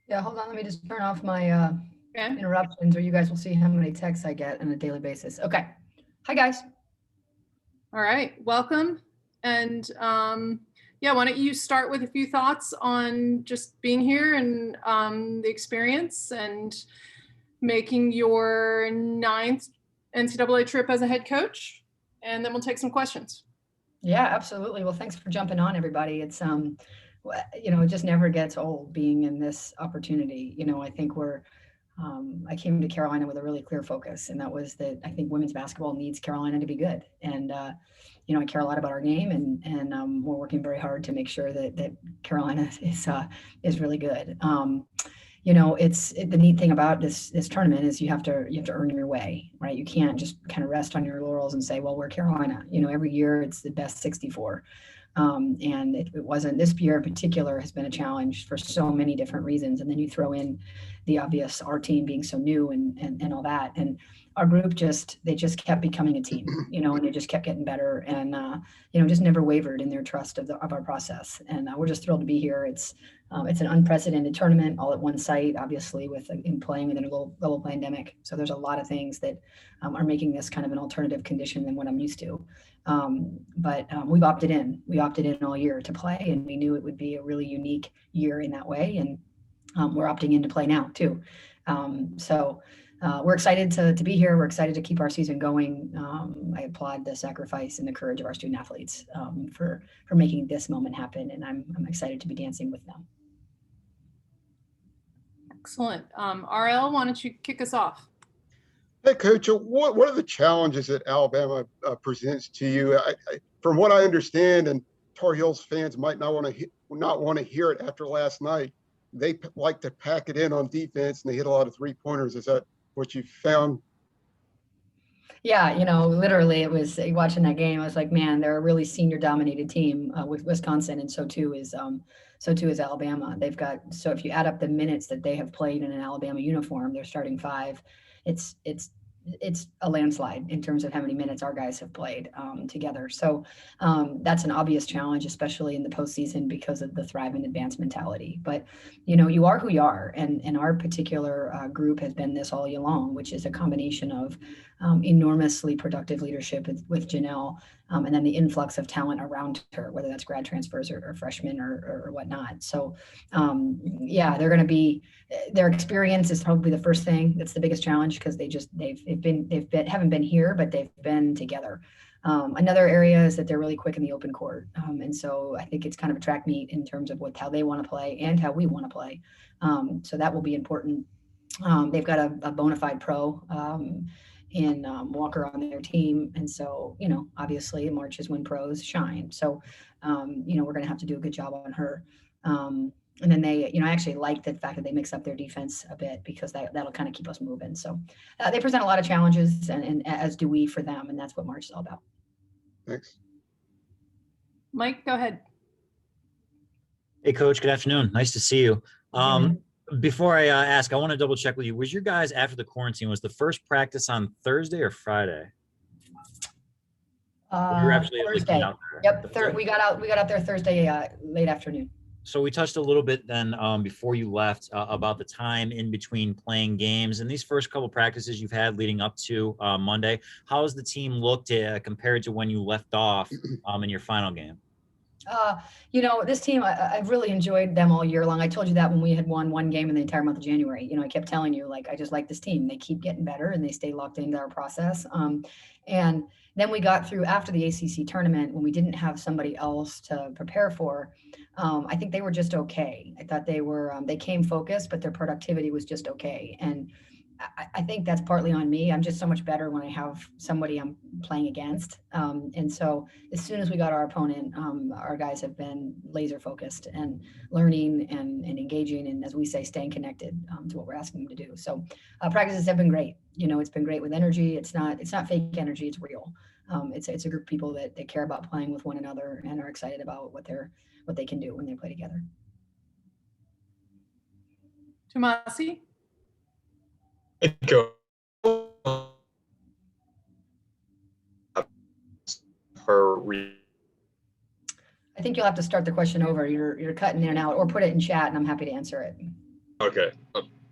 Yeah, hold on. Let me just turn off my Okay. interruptions, or you guys will see how many texts I get on a daily basis. Okay. Hi, guys. All right. Welcome. And yeah, why don't you start with a few thoughts on just being here and the experience and making your ninth NCAA trip as a head coach, and then we'll take some questions. Yeah, absolutely. Well, thanks for jumping on, everybody. It's it just never gets old being in this opportunity. I think I came to Carolina with a really clear focus, and that was that I think women's basketball needs Carolina to be good. And I care a lot about our game, and we're working very hard to make sure that Carolina is really good. The neat thing about this tournament is you have to earn your way, right? You can't just kind of rest on your laurels and say, well, we're Carolina. Every year it's the best 64. And it wasn't. This year in particular has been a challenge for so many different reasons. And then you throw in the obvious, our team being so new and all that. And our group they just kept becoming a team, and they just kept getting better and, just never wavered in their trust of our process. And we're just thrilled to be here. It's an unprecedented tournament all at one site, obviously, in playing within a global pandemic. So there's a lot of things that are making this kind of an alternative condition than what I'm used to. But we've opted in. We opted in all year to play, and we knew it would be a really unique year in that way. And we're opting in to play now too. So we're excited to be here. We're excited to keep our season going. I applaud the sacrifice and the courage of our student athletes for making this moment happen, and I'm excited to be dancing with them. Excellent. RL, why don't you kick us off? Hey, Coach, what are the challenges that Alabama presents to you? From what I understand, and Tar Heels fans might not want to hear it after last night, they like to pack it in on defense, and they hit a lot of three-pointers. Is that what you found? Yeah, literally it was watching that game. I was like, man, they're a really senior dominated team with Wisconsin. And so too is Alabama. So if you add up the minutes that they have played in an Alabama uniform, they're starting five. It's a landslide in terms of how many minutes our guys have played together. So that's an obvious challenge, especially in the postseason because of the thrive and advance mentality. But, you are who you are. And our particular group has been this all year long, which is a combination of enormously productive leadership with Janelle, and then the influx of talent around her, whether that's grad transfers or freshmen or whatnot. So, they're going to be, their experience is probably the first thing that's the biggest challenge because haven't been here, but they've been together. Another area is that they're really quick in the open court. And so I think it's kind of a track meet in terms of how they want to play and how we want to play. So that will be important. They've got a bona fide pro in Walker on their team. And so, obviously March is when pros shine. So, we're going to have to do a good job on her. And then they, I actually like the fact that they mix up their defense a bit because that'll kind of keep us moving. So they present a lot of challenges and as do we for them. And that's what March is all about. Thanks. Mike, go ahead. Hey, Coach. Good afternoon. Nice to see you. Before I ask, I want to double check with you. Was your guys after the quarantine, was the first practice on Thursday or Friday? Thursday. Yep. We got out there Thursday late afternoon. So we touched a little bit then before you left about the time in between playing games and these first couple practices you've had leading up to Monday. How has the team looked compared to when you left off in your final game? This team, I've really enjoyed them all year long. I told you that when we had won one game in the entire month of January. I kept telling you, I just like this team. They keep getting better and they stay locked into our process. And then we got through after the ACC tournament when we didn't have somebody else to prepare for. I think they were just okay. I thought they came focused, but their productivity was just okay. And I think that's partly on me. I'm just so much better when I have somebody I'm playing against. And so as soon as we got our opponent, our guys have been laser focused and learning and engaging. And as we say, staying connected to what we're asking them to do. So practices have been great. It's been great with energy. It's not fake energy. It's real. It's a group of people that care about playing with one another and are excited about what they can do when they play together. Tomasi? I think you'll have to start the question over. You're cutting in and out, or put it in chat, and I'm happy to answer it. Okay.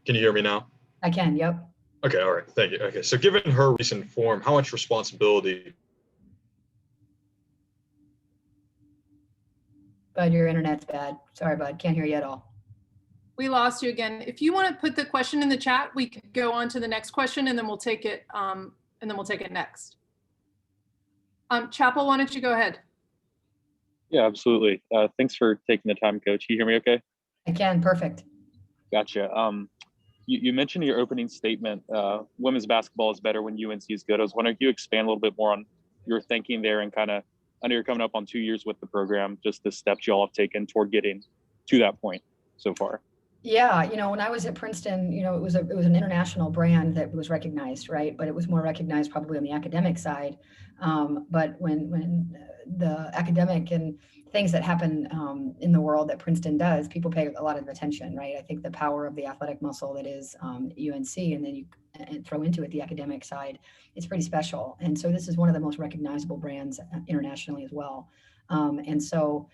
Can you hear me now? I can, yep. Okay, all right. Thank you. Okay, so given her recent form, how much responsibility? Bud, your internet's bad. Sorry, bud. Can't hear you at all. We lost you again. If you want to put the question in the chat, we could go on to the next question, and then we'll take it. Next. Chapel, why don't you go ahead? Yeah, absolutely. Thanks for taking the time, Coach. You hear me okay? I can, perfect. Gotcha. You mentioned in your opening statement, women's basketball is better when UNC is good. I was wondering if you expand a little bit more on your thinking there, and kind of, I know you're coming up on 2 years with the program, just the steps you all have taken toward getting to that point so far. Yeah, when I was at Princeton, it was an international brand that was recognized, right? But it was more recognized probably on the academic side. But when the academic and things that happen in the world that Princeton does, people pay a lot of attention, right? I think the power of the athletic muscle that is UNC, and then you throw into it the academic side, it's pretty special. And so this is one of the most recognizable brands internationally as well. And so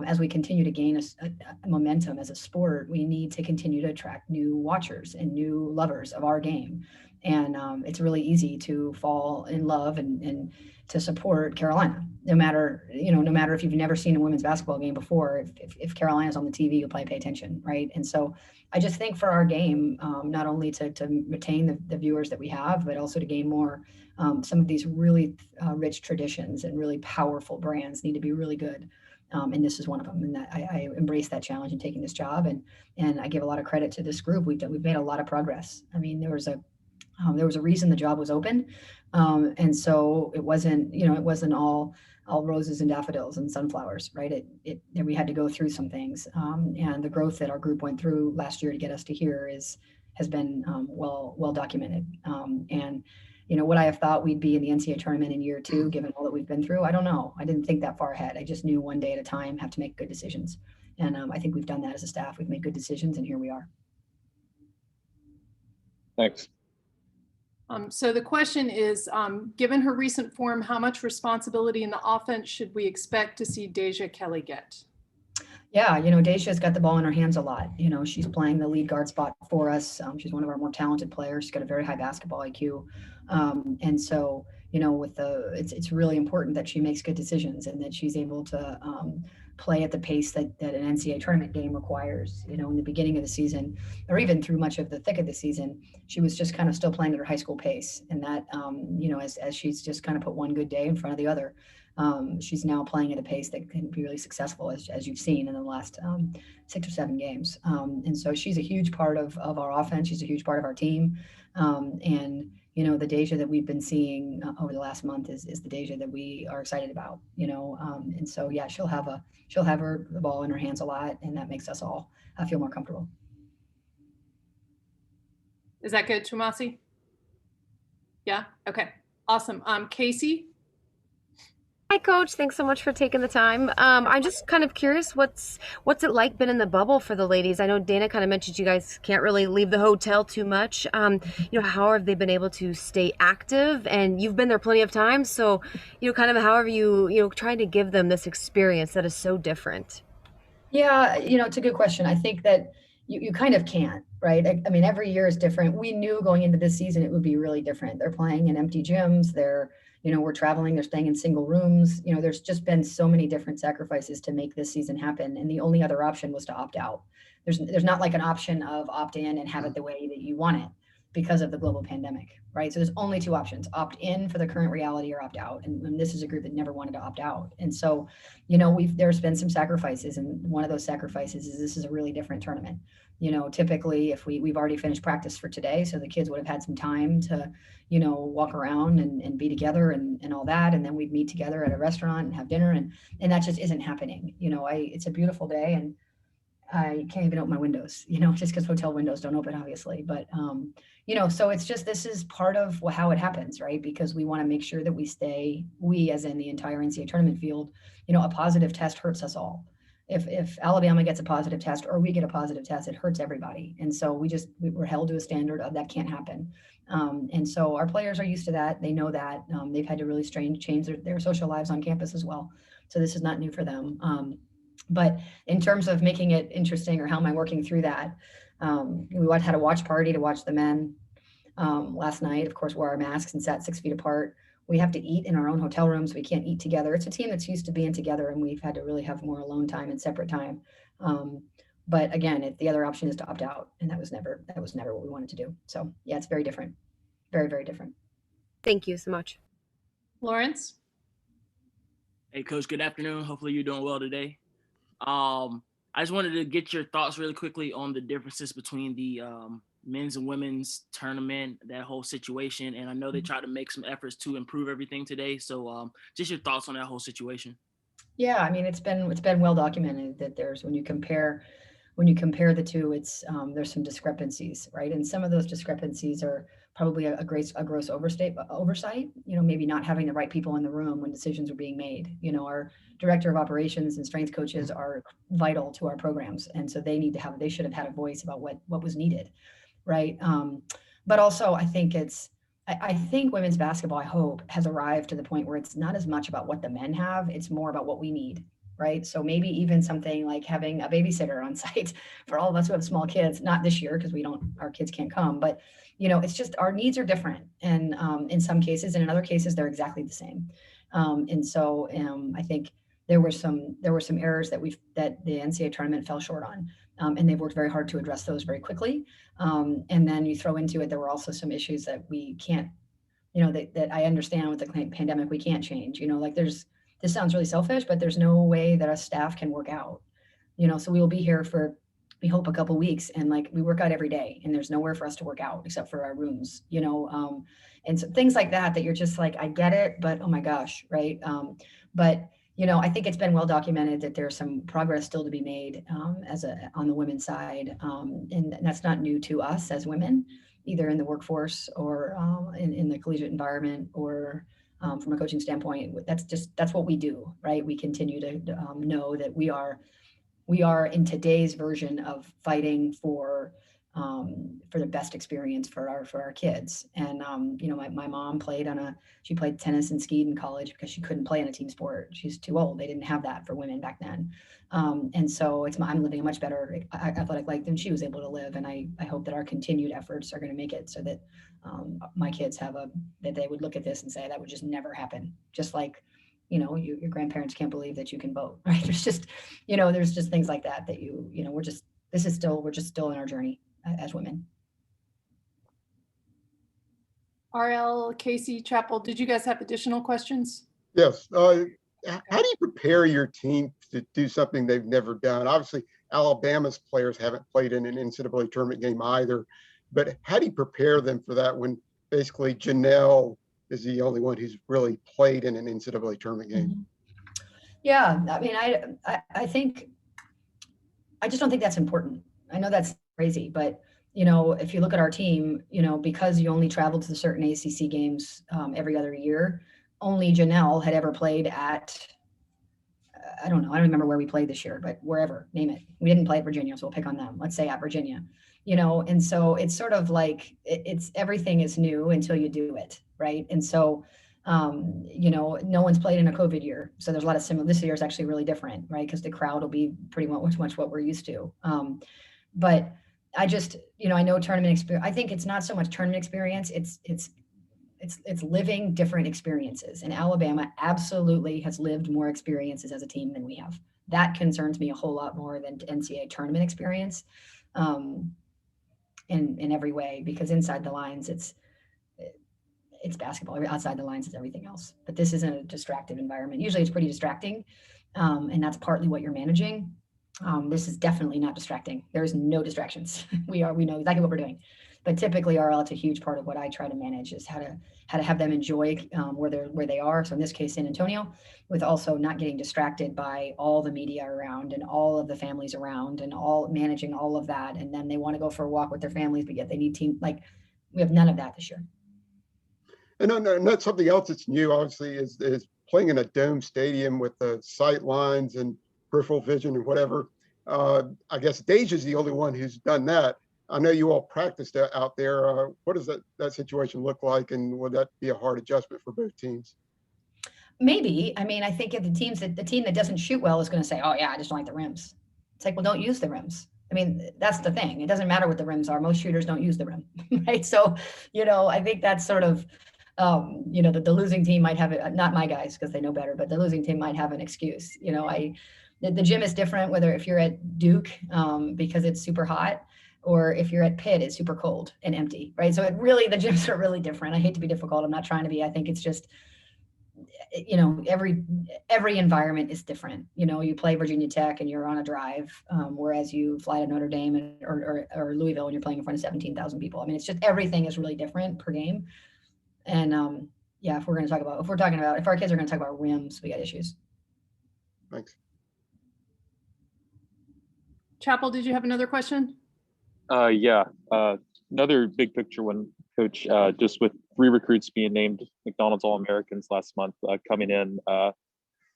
as we continue to gain a momentum as a sport, we need to continue to attract new watchers and new lovers of our game. And it's really easy to fall in love and to support Carolina, no matter if you've never seen a women's basketball game before. If Carolina's on the TV, you'll probably pay attention, right? And so I just think for our game, not only to retain the viewers that we have, but also to gain more, some of these really rich traditions and really powerful brands need to be really good. And this is one of them. And that I embrace that challenge in taking this job. And I give a lot of credit to this group. We've made a lot of progress. I mean, there was a reason the job was open. And so it wasn't all roses and daffodils and sunflowers, right? We had to go through some things. And the growth that our group went through last year to get us to here has been well documented. And would I have thought we'd be in the NCAA tournament in year 2, given all that we've been through? I don't know. I didn't think that far ahead. I just knew one day at a time, have to make good decisions. And I think we've done that as a staff. We've made good decisions, and here we are. Thanks. So the question is, given her recent form, how much responsibility in the offense should we expect to see Deja Kelly get? Yeah, Deja's got the ball in her hands a lot. She's playing the lead guard spot for us. She's one of our more talented players. She's got a very high basketball IQ. And so, it's really important that she makes good decisions and that she's able to play at the pace that an NCAA tournament game requires. In the beginning of the season, or even through much of the thick of the season, she was just kind of still playing at her high school pace. And that, as she's just kind of put one good day in front of the other, she's now playing at a pace that can be really successful, as you've seen in the last 6 or 7 games. And so she's a huge part of our offense. She's a huge part of our team. And the Deja that we've been seeing over the last month is the Deja that we are excited about. And so yeah, she'll have the ball in her hands a lot, and that makes us all feel more comfortable. Is that good, Tumasi? Yeah. Okay. Awesome. Casey. Hi, Coach. Thanks so much for taking the time. I'm just kind of curious, what's it like been in the bubble for the ladies? I know Dana kind of mentioned you guys can't really leave the hotel too much. How have they been able to stay active? And you've been there plenty of times, so kind of how are you trying to give them this experience that is so different? Yeah, it's a good question. I think that you kind of can't, right? I mean, every year is different. We knew going into this season it would be really different. They're playing in empty gyms. We're traveling, they're staying in single rooms. There's just been so many different sacrifices to make this season happen. And the only other option was to opt out. There's not like an option of opt in and have it the way that you want it because of the global pandemic, right? So there's only 2 options: opt in for the current reality or opt out. And this is a group that never wanted to opt out. And so, there's been some sacrifices. And one of those sacrifices is this is a really different tournament. Typically if we've already finished practice for today, so the kids would have had some time to, walk around and be together and all that. And then we'd meet together at a restaurant and have dinner. And that just isn't happening. It's a beautiful day and I can't even open my windows, just because hotel windows don't open, obviously. But, so it's just, this is part of how it happens, right? Because we want to make sure that we as in the entire NCAA tournament field, a positive test hurts us all. If Alabama gets a positive test or we get a positive test, it hurts everybody. And so we're held to a standard of that can't happen. And so our players are used to that. They know that. They've had to really change their social lives on campus as well. So this is not new for them. But in terms of making it interesting, or how am I working through that? We had a watch party to watch the men last night. Of course, wore our masks and sat 6 feet apart. We have to eat in our own hotel rooms. We can't eat together. It's a team that's used to being together, and we've had to really have more alone time and separate time. But again, the other option is to opt out, and that was never what we wanted to do. So yeah, it's very different, very, very different. Thank you so much. Lawrence? Hey, Coach, good afternoon. Hopefully you're doing well today. I just wanted to get your thoughts really quickly on the differences between the men's and women's tournament, that whole situation. And I know they tried to make some efforts to improve everything today. So just your thoughts on that whole situation. Yeah, I mean, it's been well documented that when you compare the two, there's some discrepancies, right? And some of those discrepancies are probably a gross oversight, maybe not having the right people in the room when decisions are being made. Our director of operations and strength coaches are vital to our programs. And so they should have had a voice about what was needed. Right. But also I think I think women's basketball, I hope, has arrived to the point where it's not as much about what the men have, it's more about what we need. Right. So maybe even something like having a babysitter on site for all of us who have small kids, not this year because our kids can't come, but it's just our needs are different. And in some cases, and in other cases, they're exactly the same. And so I think there were some errors that the NCAA tournament fell short on. And they've worked very hard to address those very quickly. And then you throw into it, there were also some issues that we can't, that I understand with the pandemic, we can't change, this sounds really selfish, but there's no way that us staff can work out, so we will be here for, we hope, a couple weeks, and we work out every day, and there's nowhere for us to work out except for our rooms, and so things like that you're just like, I get it, but oh my gosh. Right. But I think it's been well documented that there's some progress still to be made on the women's side. And that's not new to us as women, either in the workforce or in the collegiate environment or from a coaching standpoint. That's what we do, right? We continue to know that we are in today's version of fighting for the best experience for our kids. And my mom she played tennis and skied in college because she couldn't play in a team sport. She's too old. They didn't have that for women back then. And so I'm living a much better athletic life than she was able to live. And I hope that our continued efforts are going to make it so that my kids that they would look at this and say, that would just never happen. Just like, your grandparents can't believe that you can vote, right? There's just things like that we're just still in our journey as women. RL, Casey, Chapel, did you guys have additional questions? Yes. How do you prepare your team to do something they've never done? Obviously, Alabama's players haven't played in an NCAA tournament game either, but how do you prepare them for that when basically Janelle is the only one who's really played in an NCAA tournament game? Mm-hmm. Yeah, I mean, I just don't think that's important. I know that's crazy, but if you look at our team, because you only travel to the certain ACC games every other year, only Janelle had ever played at, I don't remember where we played this year, but wherever, name it. We didn't play at Virginia, so we'll pick on them. Let's say at Virginia, and so it's sort of like it's everything is new until you do it, right? And so no one's played in a COVID year, so there's a lot of similar. This year is actually really different, right? Because the crowd will be pretty much what we're used to. But I just, I know tournament experience. I think it's not so much tournament experience. It's living different experiences. And Alabama absolutely has lived more experiences as a team than we have. That concerns me a whole lot more than NCAA tournament experience, in every way, because inside the lines, it's basketball. Outside the lines is everything else. But this isn't a distracted environment. Usually it's pretty distracting. And that's partly what you're managing. This is definitely not distracting. There's no distractions. We know exactly what we're doing. But typically, RL, it's a huge part of what I try to manage is how to have them enjoy where they are. So in this case, San Antonio, with also not getting distracted by all the media around and all of the families around and all managing all of that. And then they want to go for a walk with their families, but yet they need team. We have none of that this year. And that's something else that's new, obviously, is playing in a dome stadium with the sight lines and peripheral vision and whatever. I guess Deja's the only one who's done that. I know you all practiced out there. What does that situation look like, and would that be a hard adjustment for both teams? Maybe. I mean, I think if the team that doesn't shoot well is going to say, "Oh yeah, I just don't like the rims." It's like, well, don't use the rims, I mean, that's the thing. It doesn't matter what the rims are. Most shooters don't use the rim, right? So, I think that's sort of, the losing team might have it, not my guys because they know better, but the losing team might have an excuse. The gym is different, whether if you're at Duke because it's super hot, or if you're at Pitt, it's super cold and empty, right? So the gyms are really different. I hate to be difficult. I'm not trying to be. I think it's just, every environment is different. You play Virginia Tech and you're on a drive, whereas you fly to Notre Dame or Louisville and you're playing in front of 17,000 people. I mean, it's just, everything is really different per game. And yeah, if our kids are going to talk about rims, we got issues. Thanks. Chapel, did you have another question? Yeah. Another big picture one, Coach, just with 3 recruits being named McDonald's All-Americans last month coming in,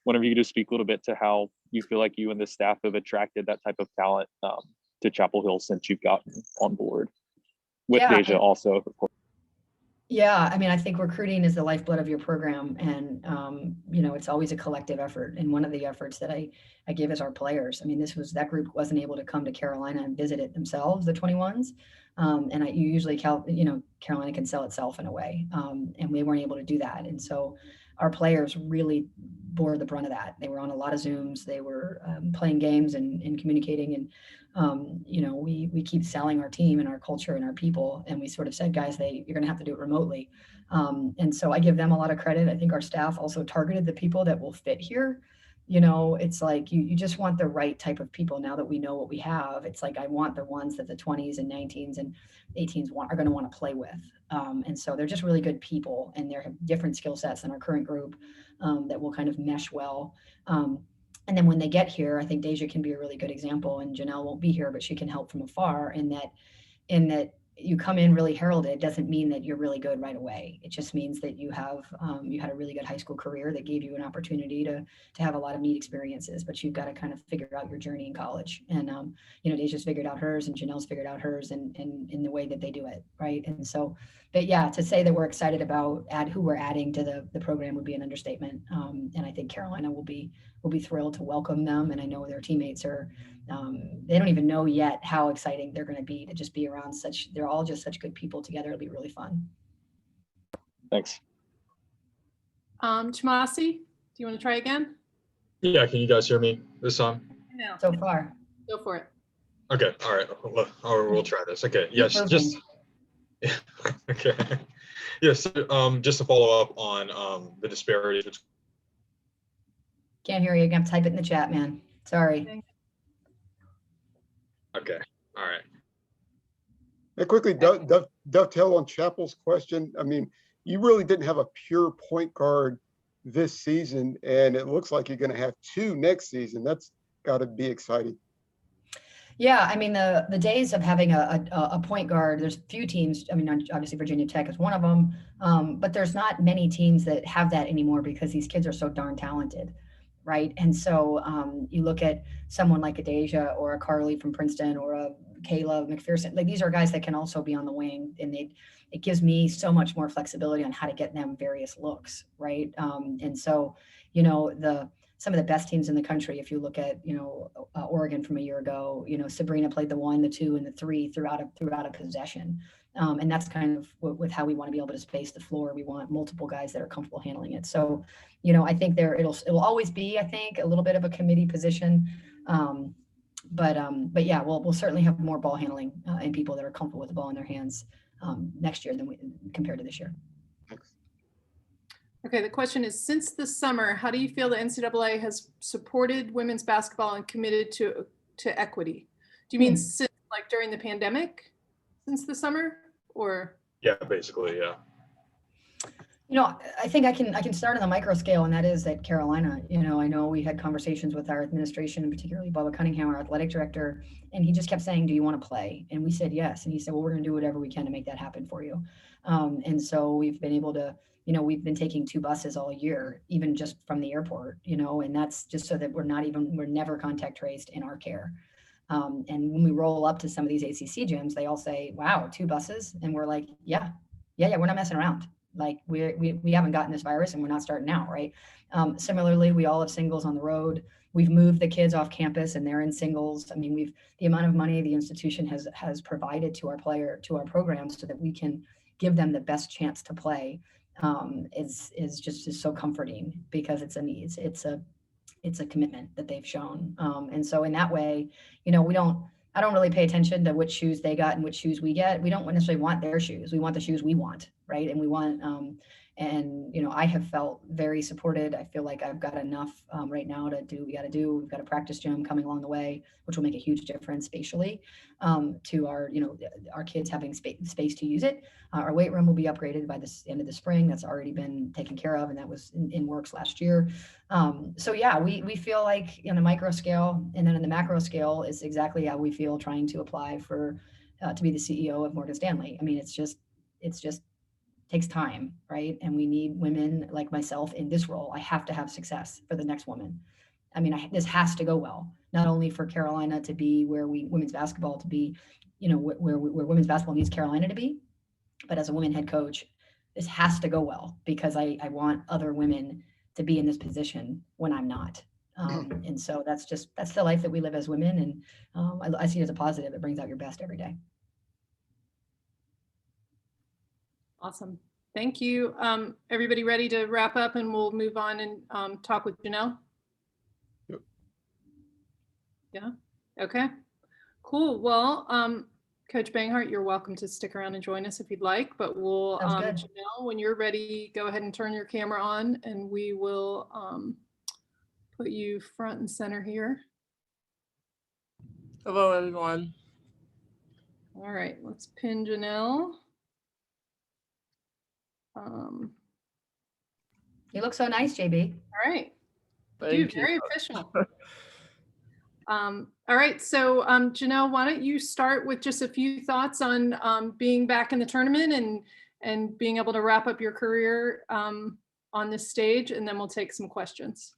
whenever you could just speak a little bit to how you feel like you and the staff have attracted that type of talent to Chapel Hill since you've gotten on board with Deja also, of course. Yeah, I mean, I think recruiting is the lifeblood of your program, and it's always a collective effort. And one of the efforts that I give is our players. I mean, that group wasn't able to come to Carolina and visit it themselves, the 21s, and you usually Carolina can sell itself in a way, and we weren't able to do that. And so our players really bore the brunt of that. They were on a lot of Zooms. They were playing games and communicating, and we keep selling our team and our culture and our people. And we sort of said, guys, you're going to have to do it remotely. And so I give them a lot of credit. I think our staff also targeted the people that will fit here. It's like you just want the right type of people. Now that we know what we have, it's like I want the ones that the 20s and 19s and 18s are going to want to play with. And so they're just really good people, and they have different skill sets than our current group that will kind of mesh well. And then when they get here, I think Deja can be a really good example, and Janelle won't be here, but she can help from afar in that you come in really heralded doesn't mean that you're really good right away. It just means that you had a really good high school career that gave you an opportunity to have a lot of neat experiences, but you've got to kind of figure out your journey in college. And, Deja's figured out hers and Janelle's figured out hers and in the way that they do it. Right. And so, but yeah, to say that we're excited about who we're adding to the program would be an understatement. And I think Carolina will be thrilled to welcome them. And I know their teammates are, they don't even know yet how exciting they're going to be to just be around they're all just such good people together. It'll be really fun. Thanks. Chamasi, do you want to try again? Yeah, can you guys hear me this time? No. So far. Go for it. Okay, all right. We'll try this. Okay, yes, okay. Yes, just to follow up on the disparities. Can't hear you. I'm going to type it in the chat, man. Sorry. Okay, all right. And quickly, dovetail on Chapel's question. I mean, you really didn't have a pure point guard this season, and it looks like you're going to have 2 next season. That's got to be exciting. Yeah, I mean, the days of having a point guard, there's few teams. I mean, obviously Virginia Tech is one of them, but there's not many teams that have that anymore because these kids are so darn talented, right? And so you look at someone like a Deja or a Carly from Princeton or a Kayla McPherson. Like, these are guys that can also be on the wing, and it gives me so much more flexibility on how to get them various looks, right? And so, some of the best teams in the country, if you look at, Oregon from a year ago, Sabrina played the 1, the 2, and the 3 throughout a possession. And that's kind of with how we want to be able to space the floor. We want multiple guys that are comfortable handling it. So, I think it'll always be, I think, a little bit of a committee position. But yeah, we'll certainly have more ball handling and people that are comfortable with the ball in their hands next year compared to this year. Okay, the question is, since the summer, how do you feel the NCAA has supported women's basketball and committed to equity? Do you mean since, like, during the pandemic, since the summer, or? Yeah, basically, yeah. I think I can start on the micro scale, and that is at Carolina. I know we had conversations with our administration, and particularly Bubba Cunningham, our athletic director, and he just kept saying, do you want to play? And we said yes. And he said, well, we're going to do whatever we can to make that happen for you. And so we've been able to, we've been taking 2 buses all year, even just from the airport, and that's just so that we're never contact traced in our care. And when we roll up to some of these ACC gyms, they all say, wow, 2 buses. And we're like, yeah, we're not messing around. Like we haven't gotten this virus and we're not starting now, right? Similarly, we all have singles on the road. We've moved the kids off campus and they're in singles. I mean, the amount of money the institution has provided to our programs so that we can give them the best chance to play is just so comforting, because it's a commitment that they've shown. And so in that way, I don't really pay attention to which shoes they got and which shoes we get. We don't necessarily want their shoes. We want the shoes we want, right? And we want, I have felt very supported. I feel like I've got enough right now to do what we got to do. We've got a practice gym coming along the way, which will make a huge difference spatially to our kids having space to use it. Our weight room will be upgraded by the end of the spring. That's already been taken care of, and that was in works last year. So yeah, we feel like on a micro scale, and then in the macro scale is exactly how we feel trying to apply for to be the CEO of Morgan Stanley. I mean, it's just takes time, right? And we need women like myself in this role. I have to have success for the next woman. I mean, this has to go well, not only for Carolina to be where women's basketball to be, where women's basketball needs Carolina to be, but as a women head coach, this has to go well, because I want other women to be in this position when I'm not. And so that's the life that we live as women. And I see it as a positive. It brings out your best every day. Awesome. Thank you. Everybody ready to wrap up, and we'll move on and talk with Janelle? Yep. Yeah. Okay. Cool. Well, Coach Banghart, you're welcome to stick around and join us if you'd like, but we'll, Janelle, when you're ready, go ahead and turn your camera on, and we will put you front and center here. Hello, everyone. All right, let's pin Janelle. You look so nice, JB. All right. Thank you. Very official. All right. So, Janelle, why don't you start with just a few thoughts on being back in the tournament and being able to wrap up your career on this stage, and then we'll take some questions.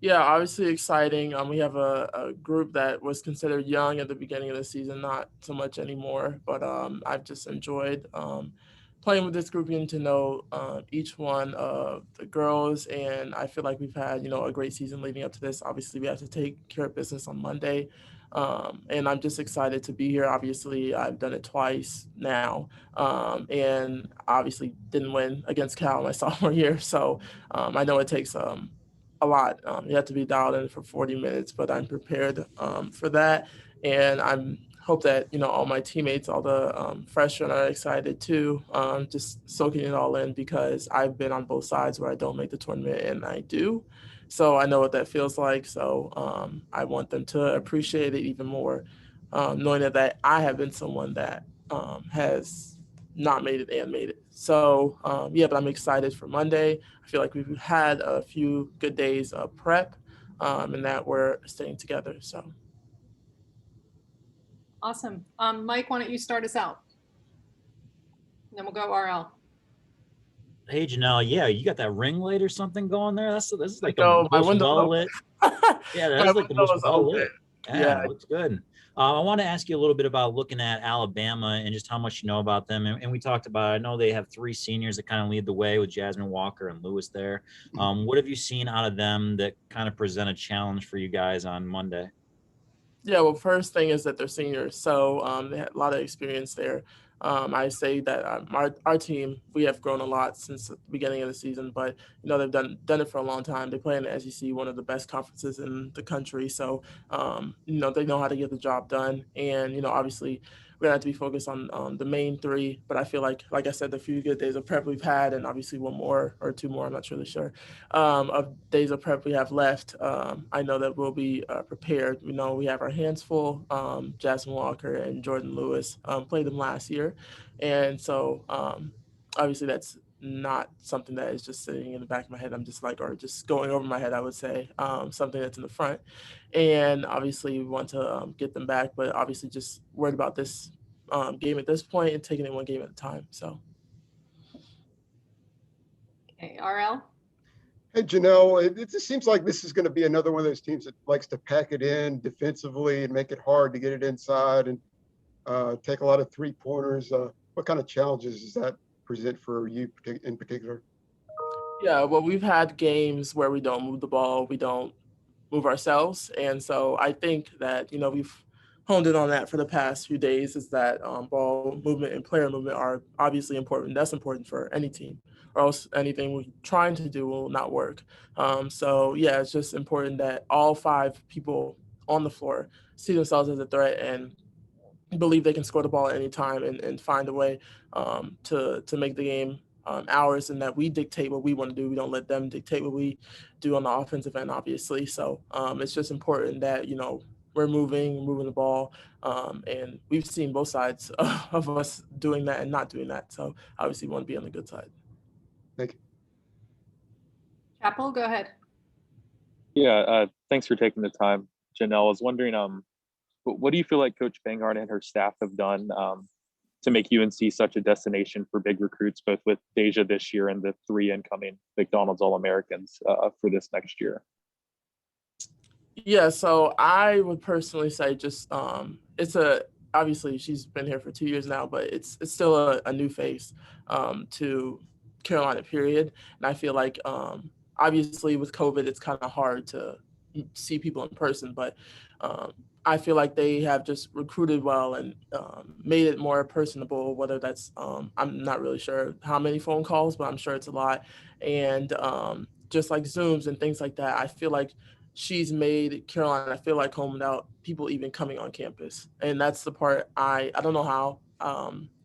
Yeah, obviously exciting. We have a group that was considered young at the beginning of the season, not so much anymore, but I've just enjoyed playing with this group, getting to know each one of the girls, and I feel like we've had, a great season leading up to this. Obviously, we have to take care of business on Monday, and I'm just excited to be here. Obviously, I've done it twice now, and obviously didn't win against Cal my sophomore year, so I know it takes a lot. You have to be dialed in for 40 minutes, but I'm prepared for that, and I'm hope that all my teammates, all the freshmen are excited too, just soaking it all in, because I've been on both sides where I don't make the tournament and I do, so I know what that feels like. So I want them to appreciate it even more, knowing that I have been someone that has not made it and made it. So but I'm excited for Monday. I feel like we've had a few good days of prep, and that we're staying together. So. Awesome. Mike, why don't you start us out? And then we'll go RL. Hey, Janelle, yeah, you got that ring light or something going there? This is like the most most well lit. Yeah, that's like the most well lit. Yeah, it looks good. I want to ask you a little bit about looking at Alabama and just how much you know about them. And we talked about, I know they have 3 seniors that kind of lead the way with Jasmine Walker and Lewis there. What have you seen out of them that kind of present a challenge for you guys on Monday? Yeah, well, first thing is that they're seniors, so they had a lot of experience there. I say that our team, we have grown a lot since the beginning of the season, but they've done it for a long time. They play in the SEC, one of the best conferences in the country, so they know how to get the job done. And obviously, we're gonna have to be focused on the main 3. But I feel like I said, the few good days of prep we've had, and obviously 1 more or 2 more, I'm not really sure, of days of prep we have left. I know that we'll be prepared. We have our hands full. Jasmine Walker and Jordan Lewis played them last year, and so obviously that's not something that is just sitting in the back of my head. I'm just or just going over my head, I would say, something that's in the front. And obviously we want to get them back, but obviously just worried about this game at this point and taking it 1 game at a time. So. Okay, RL. Hey, Janelle, it just seems like this is going to be another one of those teams that likes to pack it in defensively and make it hard to get it inside and take a lot of 3-pointers. What kind of challenges is that present for you in particular? Yeah, well, we've had games where we don't move the ball, we don't move ourselves, and so I think that we've honed in on that for the past few days. Is that ball movement and player movement are obviously important. That's important for any team, or else anything we're trying to do will not work. So yeah, it's just important that all 5 people on the floor see themselves as a threat and believe they can score the ball at any time and find a way to make the game ours, and that we dictate what we want to do. We don't let them dictate what we do on the offensive end, obviously. So it's just important that we're moving the ball, and we've seen both sides of us doing that and not doing that. So obviously, we want to be on the good side. Thank you. Chapel, go ahead. Yeah, thanks for taking the time, Janelle. I was wondering, what do you feel like Coach Banghart and her staff have done to make UNC such a destination for big recruits, both with Deja this year and the 3 incoming McDonald's All-Americans for this next year? Yeah, so I would personally say just obviously she's been here for 2 years now, but it's still a new face to Carolina, period. And I feel like obviously with COVID, it's kind of hard to see people in person, but I feel like they have just recruited well and made it more personable, whether that's, I'm not really sure how many phone calls, but I'm sure it's a lot. And just like Zooms and things like that, I feel like she's made Carolina, I feel like, home without people even coming on campus. And that's the part I don't know how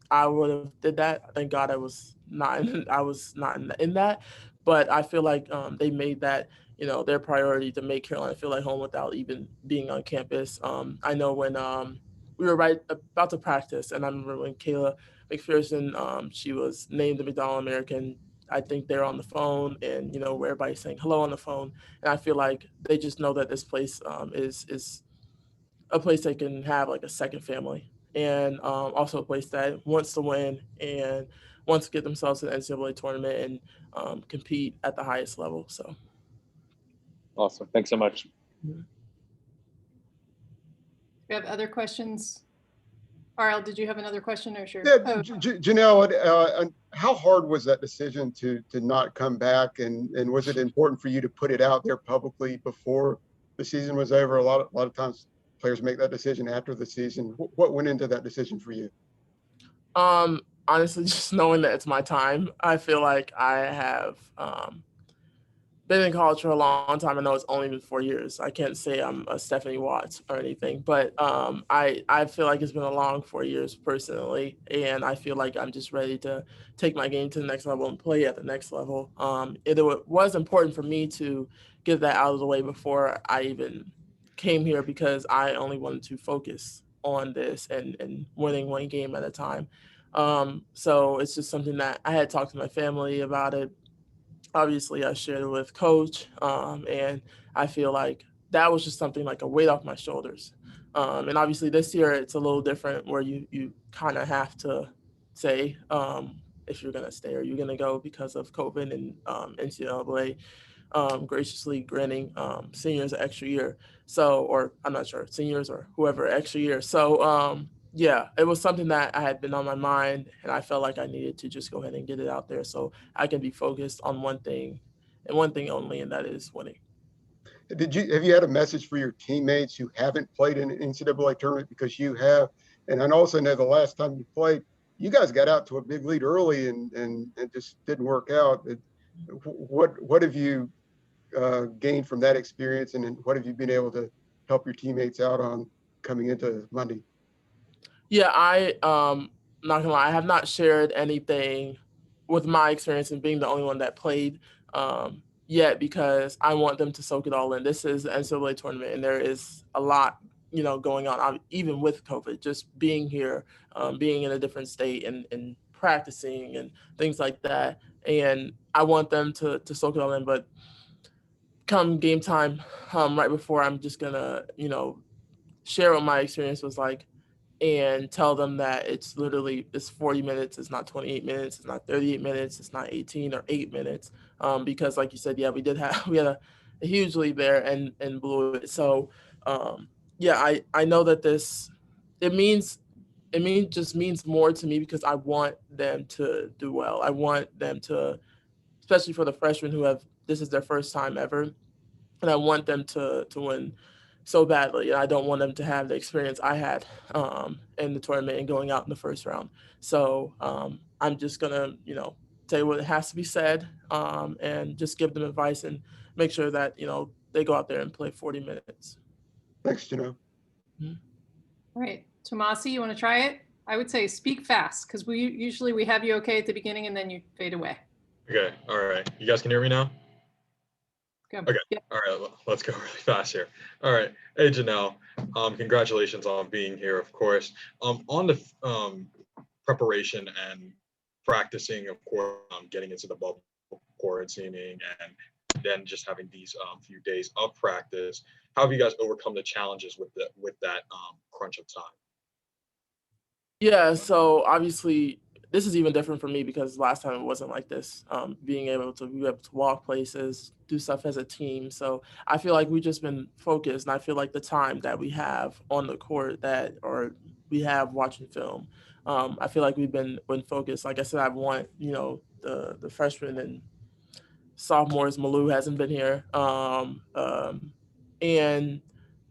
I would have did that. Thank God I was not in that. But I feel like they made that their priority to make Carolina feel like home without even being on campus. I know when we were right about to practice, and I remember when Kayla McPherson, she was named the McDonald American. I think they're on the phone, and where everybody's saying hello on the phone, and I feel like they just know that this place is a place they can have like a second family, and also a place that wants to win and wants to get themselves to the NCAA tournament and compete at the highest level. So. Awesome. Thanks so much. Do you have other questions? RL, did you have another question or sure? Yeah, Janelle, how hard was that decision to not come back, and was it important for you to put it out there publicly before the season was over? A lot of times players make that decision after the season. What went into that decision for you? Honestly, just knowing that it's my time. I feel like I have been in college for a long time. I know it's only been 4 years. I can't say I'm a Stephanie Watts or anything, but I feel like it's been a long 4 years personally, and I feel like I'm just ready to take my game to the next level and play at the next level. It was important for me to get that out of the way before I even came here, because I only wanted to focus on this and winning one game at a time. So it's just something that I had talked to my family about it. Obviously, I shared it with Coach, and I feel like that was just something like a weight off my shoulders. And obviously, this year it's a little different, where you kind of have to say if you're going to stay or you're going to go because of COVID and NCAA graciously granting seniors an extra year. So, or I'm not sure, seniors or whoever, extra year. So, yeah, it was something that I had been on my mind, and I felt like I needed to just go ahead and get it out there so I can be focused on one thing and one thing only, and that is winning. Have you had a message for your teammates who haven't played in an NCAA tournament, because you have? And I also know the last time you played, you guys got out to a big lead early and it just didn't work out. What have you gained from that experience, and what have you been able to help your teammates out on coming into Monday? Yeah, not gonna lie, I have not shared anything with my experience and being the only one that played yet, because I want them to soak it all in. This is the NCAA tournament, and there is a lot, going on, even with COVID. Just being here, being in a different state, and practicing and things like that. And I want them to soak it all in. But come game time, right before, I'm just gonna, share what my experience was like, and tell them that it's 40 minutes. It's not 28 minutes. It's not 38 minutes. It's not 18 or 8 minutes. Because like you said, yeah, we had a huge lead there and blew it. So yeah, I know that it means just means more to me because I want them to do well. I want them to, especially for the freshmen this is their first time ever, and I want them to win so badly. And I don't want them to have the experience I had in the tournament and going out in the first round. So I'm just gonna, say what has to be said, and just give them advice and make sure that they go out there and play 40 minutes. Thanks, Janelle. All right, Tomasi, you want to try it? I would say speak fast because we have you okay at the beginning and then you fade away. Okay. All right. You guys can hear me now? Go. Okay. Yep. All right. Let's go really fast here. All right. Hey, Janelle. Congratulations on being here, of course. On the preparation and practicing, of course, getting into the bubble, quarantining, and then just having these few days of practice. How have you guys overcome the challenges with that crunch of time? Yeah, so obviously this is even different for me because last time it wasn't like this. Being able to walk places, do stuff as a team. So I feel like we've just been focused, and I feel like the time that we have on the court or we have watching film, I feel like we've been focused. Like I said, I want the freshmen and sophomores. Malou hasn't been here, and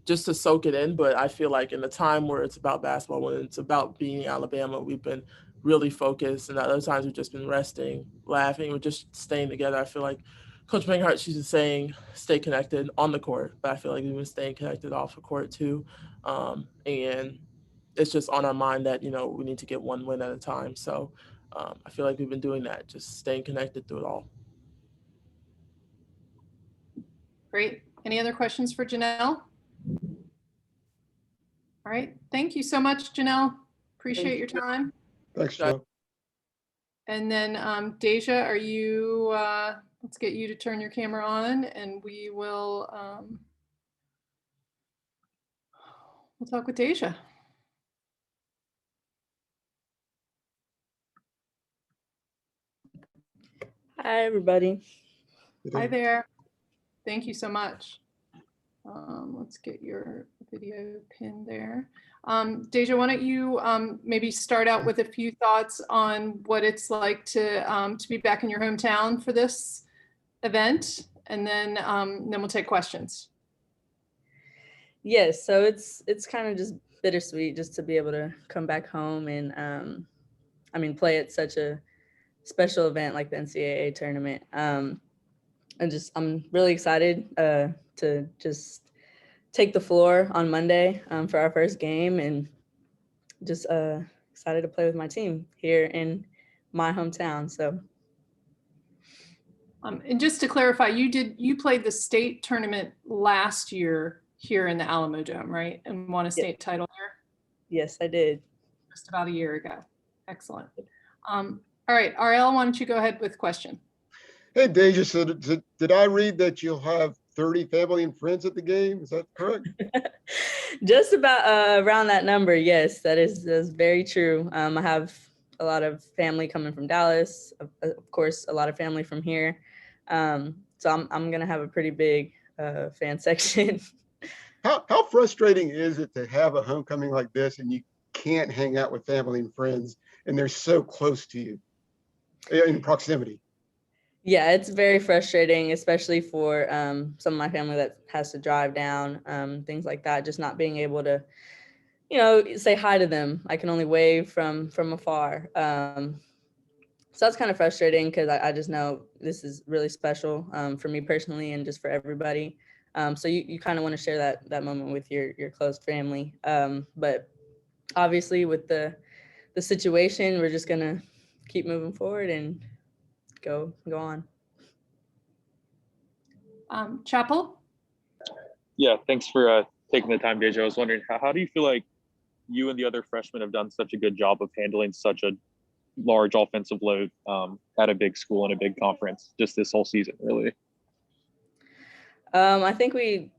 just to soak it in. But I feel like in the time where it's about basketball, when it's about beating Alabama, we've been really focused. And other times we've just been resting, laughing, we're just staying together. I feel like Coach Banghart, she's saying stay connected on the court, but I feel like we've been staying connected off the court too. And it's just on our mind that, we need to get one win at a time. So I feel like we've been doing that, just staying connected through it all. Great. Any other questions for Janelle? All right. Thank you so much, Janelle. Appreciate your time. Thanks, Joe. And then Deja, are you, let's get you to turn your camera on and we will we'll talk with Deja. Hi, everybody. Hi there. Thank you so much. Let's get your video pinned there. Deja, why don't you maybe start out with a few thoughts on what it's like to be back in your hometown for this event, and then we'll take questions. Yes, so it's kind of just bittersweet just to be able to come back home and play at such a special event like the NCAA tournament. I'm really excited to just take the floor on Monday for our first game, and just excited to play with my team here in my hometown. So, and just to clarify, you played the state tournament last year here in the Alamo Dome, right? And won a state title here? Yes, I did. Just about a year ago. Excellent. All right, Ariel, why don't you go ahead with question? Hey, Deja, so did I read that you'll have 30 family and friends at the game? Is that correct? Just about around that number, yes, that's very true. I have a lot of family coming from Dallas, of course, a lot of family from here. So I'm gonna have a pretty big fan section. How frustrating is it to have a homecoming like this and you can't hang out with family and friends and they're so close to you in proximity? Yeah, it's very frustrating, especially for some of my family that has to drive down, things like that, just not being able to, say hi to them. I can only wave from afar. So that's kind of frustrating because I just know this is really special for me personally and just for everybody. So you kind of want to share that moment with your close family. But obviously with the situation, we're just going to keep moving forward and go on. Chapel? Yeah, thanks for taking the time, Deja. I was wondering, how do you feel like you and the other freshmen have done such a good job of handling such a large offensive load at a big school and a big conference just this whole season, really? I think we've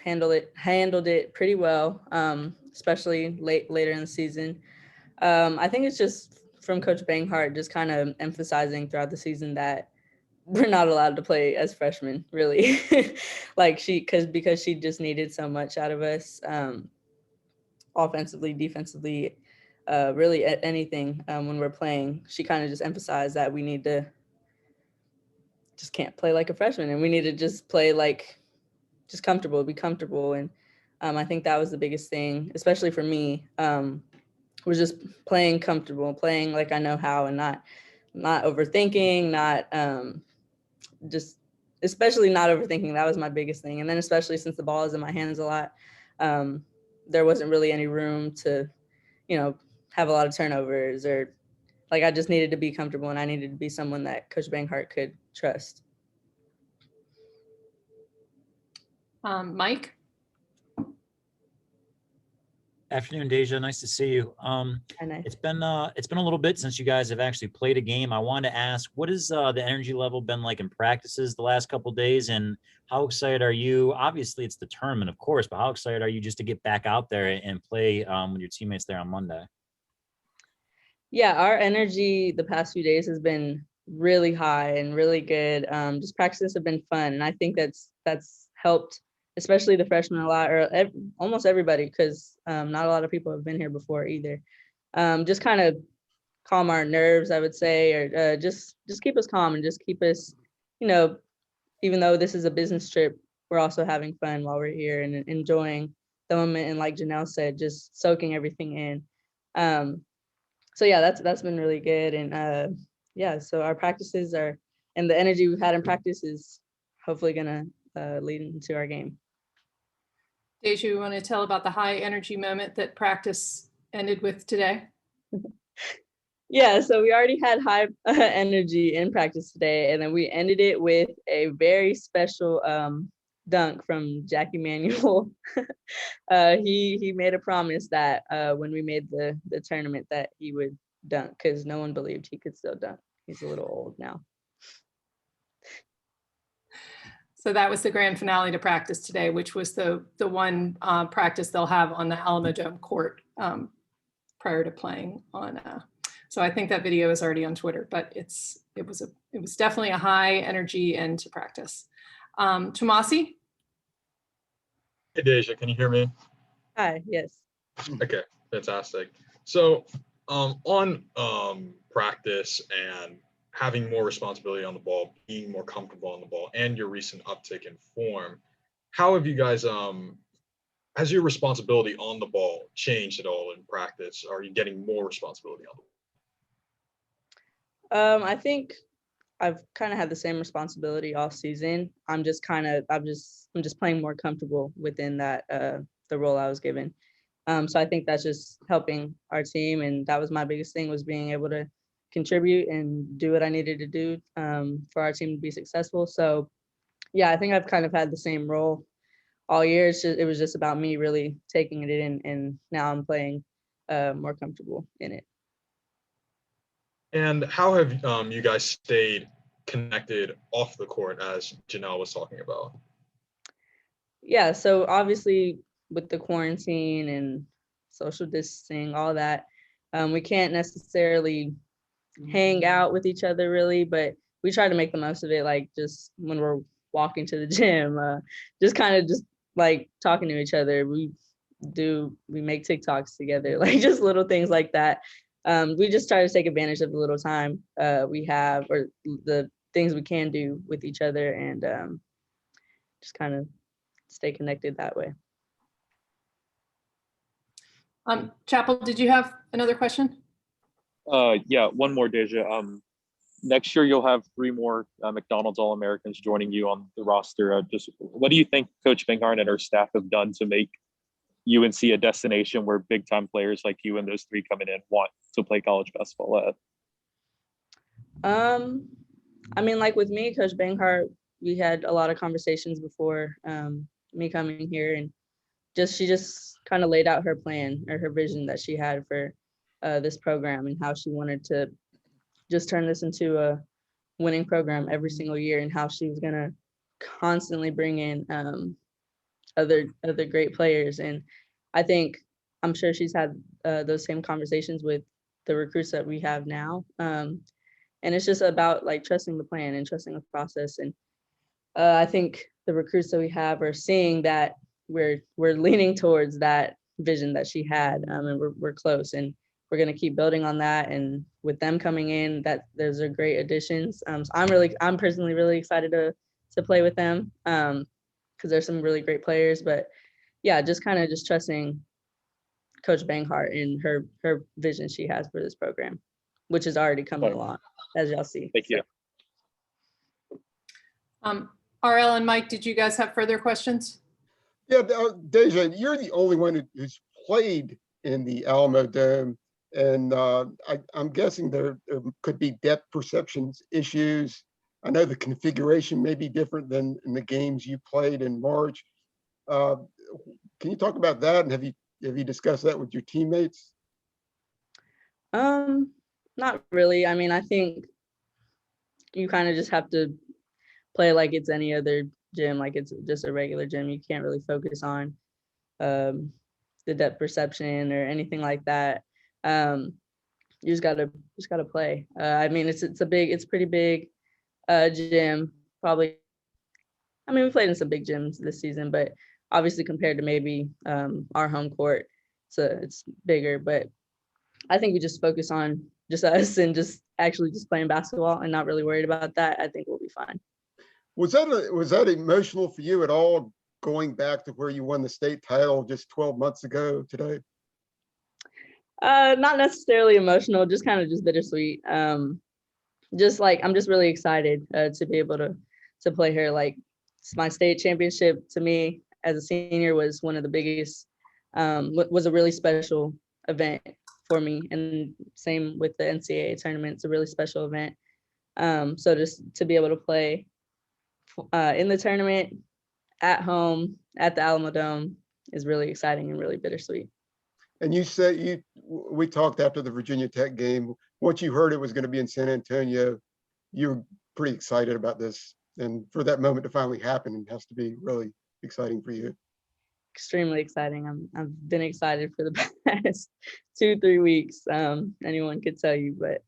handled it pretty well, especially later in the season. I think it's just from Coach Banghart just kind of emphasizing throughout the season that we're not allowed to play as freshmen, really. Like because she just needed so much out of us. offensively, defensively, really at anything when we're playing. She kind of just emphasized that we need to just can't play like a freshman, and we need to just play like just comfortable, be comfortable. And I think that was the biggest thing, especially for me, was just playing comfortable, playing like I know how, and not overthinking, not just especially not overthinking. That was my biggest thing. And then especially since the ball is in my hands a lot, there wasn't really any room to, have a lot of turnovers, or like I just needed to be comfortable, and I needed to be someone that Coach Banghart could trust. Mike? Afternoon, Deja. Nice to see you. It's been a little bit since you guys have actually played a game. I wanted to ask, what has the energy level been like in practices the last couple of days, and how excited are you? Obviously, it's the tournament, of course, but how excited are you just to get back out there and play with your teammates there on Monday? Yeah, our energy the past few days has been really high and really good. Just practices have been fun, and I think that's helped, especially the freshmen a lot, or almost everybody, because not a lot of people have been here before either. Just kind of calm our nerves, I would say, or just keep us calm and just keep us, even though this is a business trip, we're also having fun while we're here and enjoying the moment. And like Janelle said, just soaking everything in. So yeah, that's been really good. And yeah, so our practices are, and the energy we've had in practice is hopefully gonna lead into our game. Deja, you want to tell about the high energy moment that practice ended with today? Yeah, so we already had high energy in practice today, and then we ended it with a very special dunk from Jackie Manuel. He made a promise that when we made the tournament that he would dunk, because no one believed he could still dunk. He's a little old now. So that was the grand finale to practice today, which was the one practice they'll have on the Alamo Dome court prior to playing on. So I think that video is already on Twitter, but it was definitely a high energy end to practice. Tomasi? Hey, Deja, can you hear me? Hi, yes. Okay, fantastic. So on practice and having more responsibility on the ball, being more comfortable on the ball, and your recent uptick in form, how have you guys, has your responsibility on the ball changed at all in practice? Are you getting more responsibility on the ball? I think I've kind of had the same responsibility all season. I'm just playing more comfortable within that the role I was given. So I think that's just helping our team, and that was my biggest thing, was being able to contribute and do what I needed to do for our team to be successful. So yeah, I think I've kind of had the same role all year. It was just about me really taking it in, and now I'm playing more comfortable in it. And how have you guys stayed connected off the court, as Janelle was talking about? Yeah, so obviously with the quarantine and social distancing, all that, we can't necessarily hang out with each other really, but we try to make the most of it, like just when we're walking to the gym, just kind of just like talking to each other. We make TikToks together, like just little things like that. We just try to take advantage of the little time we have, or the things we can do with each other, and just kind of stay connected that way. Chapel, did you have another question? Yeah, one more, Deja. Next year you'll have 3 more McDonald's All-Americans joining you on the roster. Just what do you think Coach Banghart and her staff have done to make UNC a destination where big-time players like you and those 3 coming in want to play college basketball at? I mean, like with me, Coach Banghart, we had a lot of conversations before me coming here, and she just kind of laid out her plan, or her vision that she had for this program, and how she wanted to just turn this into a winning program every single year, and how she was going to constantly bring in other great players. And I'm sure she's had those same conversations with the recruits that we have now. And it's just about like trusting the plan and trusting the process. And I think the recruits that we have are seeing that we're leaning towards that vision that she had, and we're close, and we're going to keep building on that. And with them coming in, those are great additions. So I'm personally really excited to play with them, because there's some really great players. But yeah, just trusting Coach Banghart and her vision she has for this program, which is already coming along, as y'all see. Thank you. RL and Mike, did you guys have further questions? Yeah, Deja, you're the only one who's played in the Alamo Dome, and I'm guessing there could be depth perceptions issues. I know the configuration may be different than in the games you played in March. Can you talk about that, and have you discussed that with your teammates? Not really. I mean, I think you kind of just have to play like it's any other gym, like it's just a regular gym. You can't really focus on the depth perception or anything like that. You just gotta play. I mean, it's pretty big gym. Probably, I mean, we played in some big gyms this season, but obviously compared to maybe our home court, it's bigger. But I think we just focus on just us and just playing basketball and not really worried about that. I think we'll be fine. Was that emotional for you at all, going back to where you won the state title just 12 months ago today? Not necessarily emotional, just kind of just bittersweet. Just like I'm just really excited to be able to play her. Like, my state championship to me as a senior was one of the biggest, was a really special event for me, and same with the NCAA tournament. It's a really special event. So just to be able to play in the tournament at home at the Alamo Dome is really exciting and really bittersweet. And you said we talked after the Virginia Tech game. Once you heard it was going to be in San Antonio, you were pretty excited about this, and for that moment to finally happen, it has to be really exciting for you. Extremely exciting. I've been excited for the past 2-3 weeks. Anyone could tell you, but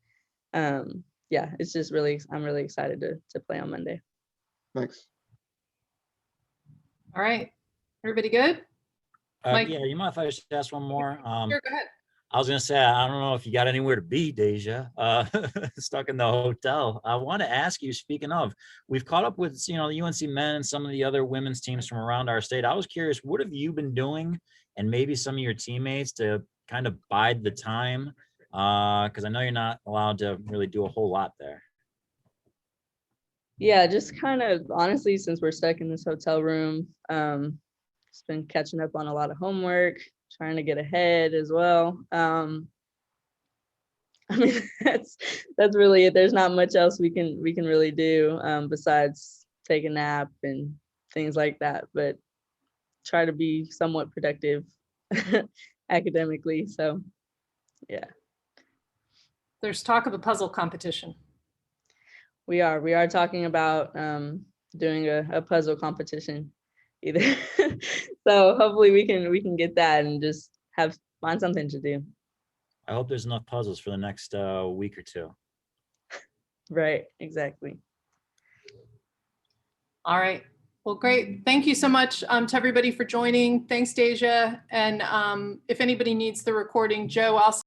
yeah, it's just I'm really excited to play on Monday. Thanks. All right, everybody good? Mike? Yeah, you mind if I just ask one more? Sure, go ahead. I was gonna say, I don't know if you got anywhere to be, Deja, stuck in the hotel. I want to ask you, speaking of, we've caught up with, the UNC men and some of the other women's teams from around our state. I was curious, what have you been doing, and maybe some of your teammates, to kind of bide the time? Because I know you're not allowed to really do a whole lot there. Yeah, just kind of, honestly, since we're stuck in this hotel room, just been catching up on a lot of homework, trying to get ahead as well. I mean, that's really it. There's not much else we can really do besides take a nap and things like that, but try to be somewhat productive academically. So yeah. There's talk of a puzzle competition. We are talking about doing a puzzle competition either. So hopefully we can get that and just find something to do. I hope there's enough puzzles for the next week or two. Right, exactly. All right. Well, great. Thank you so much to everybody for joining. Thanks, Deja. And if anybody needs the recording, Joe, I'll